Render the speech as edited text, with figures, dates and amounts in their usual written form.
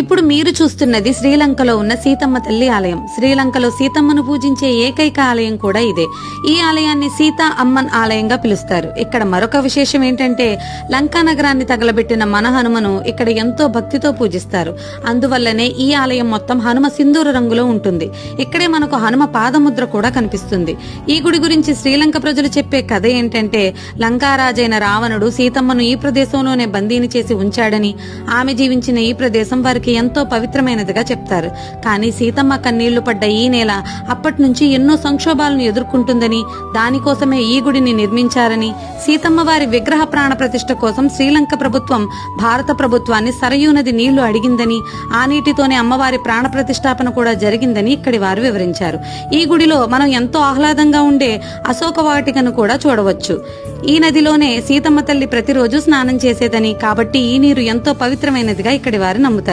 ఇప్పుడు మీరు చూస్తున్నది శ్రీలంకలో ఉన్న సీతమ్మ తల్లి ఆలయం. శ్రీలంకలో సీతమ్మను పూజించే ఏకైక ఆలయం కూడా ఇదే. ఈ ఆలయాన్ని సీతా అమ్మన్ ఆలయంగా పిలుస్తారు. ఇక్కడ మరొక విశేషం ఏంటంటే లంకా నగరాన్ని తగలబెట్టిన మన హనుమను ఇక్కడ ఎంతో భక్తితో పూజిస్తారు. అందువల్లనే ఈ ఆలయం మొత్తం హనుమ సింధూర రంగులో ఉంటుంది. ఇక్కడే మనకు హనుమ పాదముద్ర కూడా కనిపిస్తుంది. ఈ గుడి గురించి శ్రీలంక ప్రజలు చెప్పే కథ ఏంటంటే లంకారాజైన రావణుడు సీతమ్మను ఈ ప్రదేశంలోనే బందీని చేసి ఉంచాడని, ఆమె జీవించిన ఈ ప్రదేశం వారికి ఎంతో పవిత్రమైనదిగా చెప్తారు. కానీ సీతమ్మ కన్నీళ్లు పడ్డ ఈ నేల అప్పటి నుంచి ఎన్నో సంక్షోభాలను ఎదుర్కొంటుందని, దానికోసమే ఈ గుడిని నిర్మించారని, సీతమ్మ వారి విగ్రహ ప్రాణ ప్రతిష్ఠ కోసం శ్రీలంక ప్రభుత్వం భారత ప్రభుత్వాన్ని సరయూ నది నీళ్లు అడిగిందని, ఆ నీటితోనే అమ్మవారి ప్రాణ ప్రతిష్టాపన కూడా జరిగిందని ఇక్కడి వారు వివరించారు. ఈ గుడిలో మనం ఎంతో ఆహ్లాదంగా ఉండే అశోక వాటికను కూడా చూడవచ్చు. ఈ నదిలోనే సీతమ్మ తల్లి ప్రతిరోజు స్నానం చేసేదని, కాబట్టి ఈ నీరు ఎంతో పవిత్రమైనదిగా ఇక్కడి వారు నమ్ముతారు.